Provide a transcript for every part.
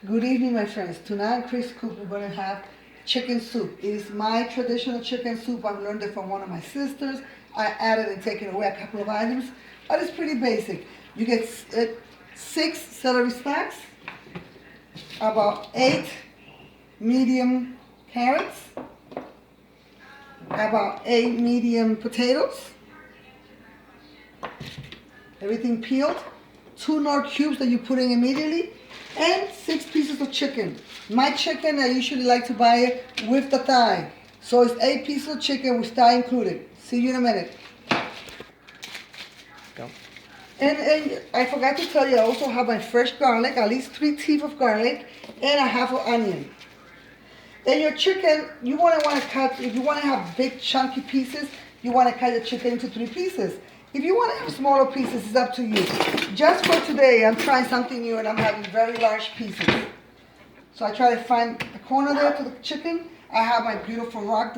Good evening, my friends. Tonight, Chris Cook, we're going to have chicken soup. It is my traditional chicken soup. I've learned it from one of my sisters. I added and taken away a couple of items, but it's pretty basic. You get 6 celery stalks, about 8 medium carrots, about 8 medium potatoes, everything peeled, 2 Knorr cubes that you put in immediately, and 6 pieces of chicken. My chicken, I usually like to buy it with the thigh. So it's 8 pieces of chicken with thigh included. See you in a minute. Go. And I forgot to tell you, I also have my fresh garlic, at least 3 teeth of garlic, and a half of onion. And your chicken, you want to cut, if you want to have big chunky pieces, you want to cut your chicken into 3 pieces. If you want to have smaller pieces, it's up to you. Just for today, I'm trying something new and I'm having very large pieces. So I try to find the corner there to the chicken. I have my beautiful rock.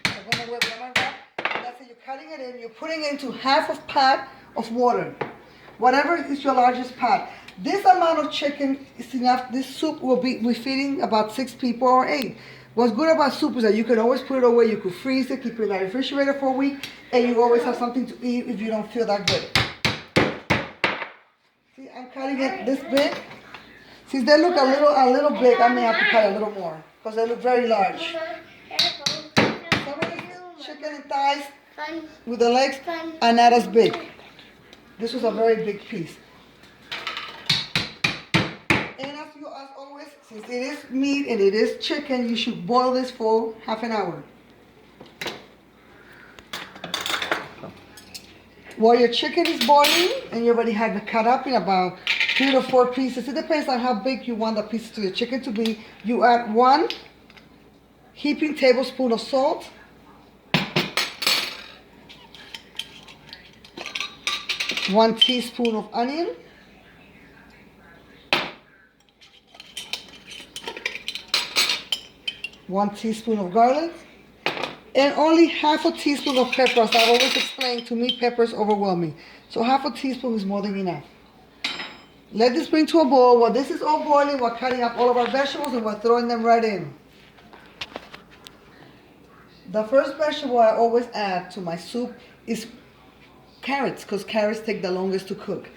I'm going to whip my rock. And that's it. You're cutting it in. You're putting it into half of pot of water. Whatever is your largest pot. This amount of chicken is enough. This soup will be feeding about 6 people or 8. What's good about soup is that you can always put it away. You could freeze it, keep it in the refrigerator for a week, and you always have something to eat if you don't feel that good. See, I'm cutting it this big. Since they look a little big, I may have to cut a little more because they look very large. Some of these chicken and thighs with the legs are not as big. This was a very big piece. And as always, since it is meat and it is chicken, you should boil this for half an hour. While your chicken is boiling, and you already have it cut up in about 3 to 4 pieces, it depends on how big you want the pieces of your chicken to be. You add 1 heaping tablespoon of salt, 1 teaspoon of onion, 1 teaspoon of garlic, and only half a teaspoon of pepper. As I've always explained, to me, peppers overwhelm me. So half a teaspoon is more than enough. Let this bring to a boil. While this is all boiling, we're cutting up all of our vegetables and we're throwing them right in. The first vegetable I always add to my soup is carrots, because carrots take the longest to cook.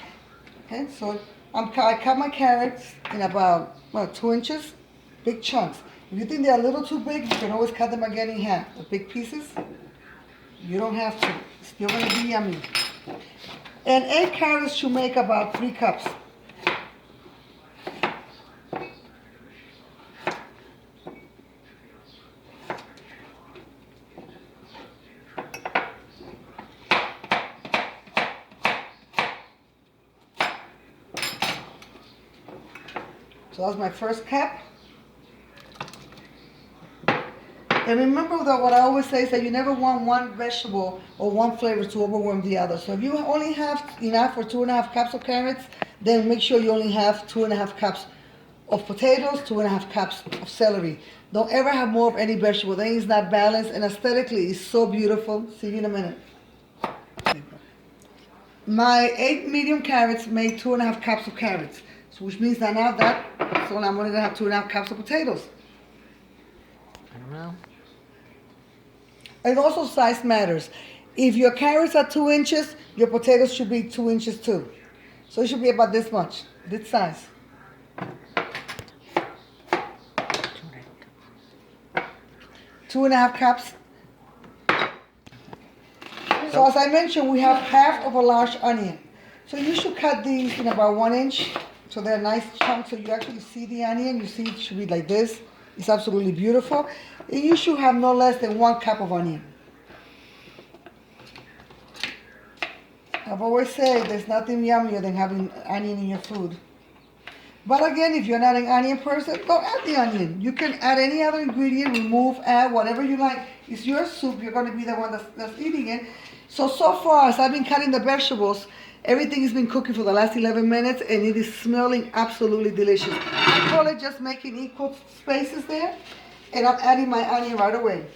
Okay, so I cut my carrots in about 2 inches, big chunks. If you think they're a little too big, you can always cut them again in half. The big pieces, you don't have to. It's still going to be yummy. And 8 carrots should make about 3 cups. So that's my first cup. And remember that what I always say is that you never want one vegetable or one flavor to overwhelm the other. So if you only have enough for 2.5 cups of carrots, then make sure you only have 2.5 cups of potatoes, 2.5 cups of celery. Don't ever have more of any vegetable. Then it's not balanced, and aesthetically it's so beautiful. See you in a minute. My 8 medium carrots made 2.5 cups of carrots. So which means that now so I'm only gonna have 2.5 cups of potatoes. I don't know. And also size matters. If your carrots are 2 inches, your potatoes should be 2 inches too. So it should be about this much, this size. 2.5 cups. So as I mentioned, we have half of a large onion. So you should cut these in about 1 inch. So they're nice chunks, so you actually see the onion. You see it should be like this. It's absolutely beautiful. And you should have no less than 1 cup of onion. I've always said there's nothing yummier than having onion in your food. But again, if you're not an onion person, don't add the onion. You can add any other ingredient, remove, add, whatever you like. It's your soup. You're going to be the one that's eating it. So far, as I've been cutting the vegetables, everything has been cooking for the last 11 minutes, and it is smelling absolutely delicious. I call it just making equal spaces there, and I'm adding my onion right away.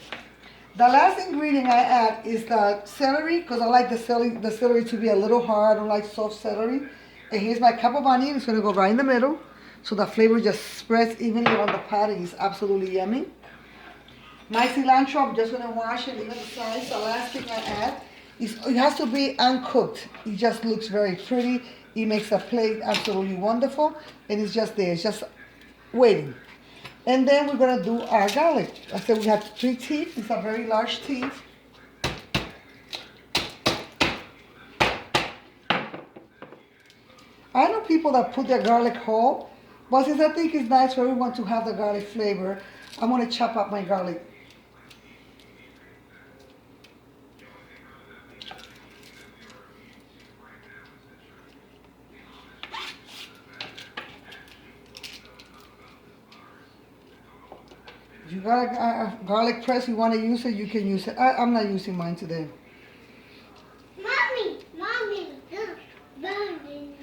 The last ingredient I add is the celery, because I like the celery to be a little hard. I don't like soft celery. And here's my cup of onion. It's going to go right in the middle. so the flavor just spreads evenly on the patty. It's absolutely yummy. My cilantro, I'm just gonna wash it, leave it aside. The last thing I add is it has to be uncooked. It just looks very pretty. It makes a plate absolutely wonderful, and it's just there. It's just waiting. And then we're gonna do our garlic. I said we have 3 teeth. It's a very large teeth. I know people that put their garlic whole, but since I think it's nice for everyone to have the garlic flavor, I'm gonna chop up my garlic. If you got a garlic press, you want to use it, you can use it. I'm not using mine today. Mommy, look, Mommy.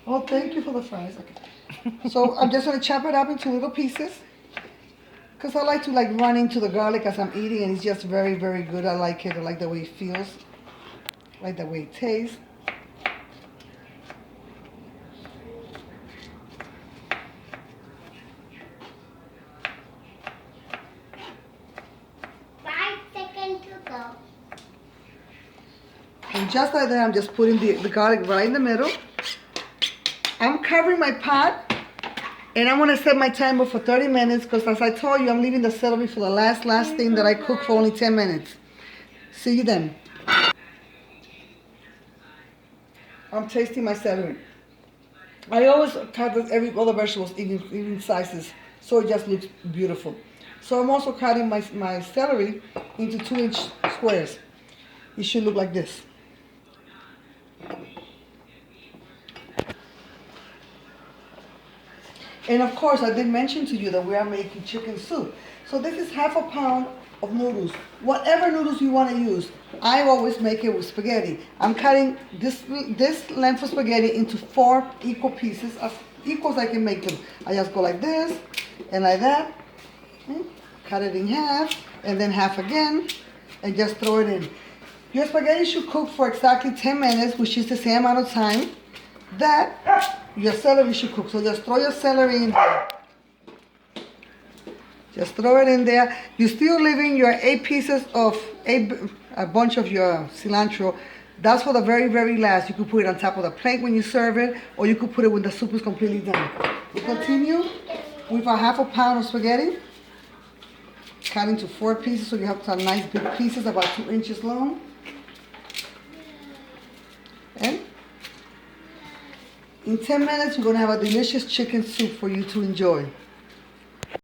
Oh, thank you for the fries. Okay. So I'm just gonna chop it up into little pieces, cause I like to run into the garlic as I'm eating, and it's just very, very good. I like it. I like the way it feels. I like the way it tastes. And just like that, I'm just putting the garlic right in the middle. I'm covering my pot, and I'm gonna set my timer for 30 minutes because as I told you, I'm leaving the celery for the last thing that I cook for only 10 minutes. See you then. I'm tasting my celery. I always cut every other vegetables even sizes, so it just looks beautiful. So I'm also cutting my celery into 2-inch squares. It should look like this. And of course, I did mention to you that we are making chicken soup. So this is half a pound of noodles. Whatever noodles you want to use. I always make it with spaghetti. I'm cutting this length of spaghetti into 4 equal pieces, as equal as I can make them. I just go like this and like that. Cut it in half and then half again and just throw it in. Your spaghetti should cook for exactly 10 minutes, which is the same amount of time that your celery should cook. So just throw your celery in there. Just throw it in there. You're still leaving your 8 pieces of a bunch of your cilantro. That's for the very, very last. You could put it on top of the plate when you serve it, or you could put it when the soup is completely done. We continue with a half a pound of spaghetti, cut into 4 pieces, so you have some nice big pieces, about 2 inches long. And in 10 minutes, you're gonna have a delicious chicken soup for you to enjoy.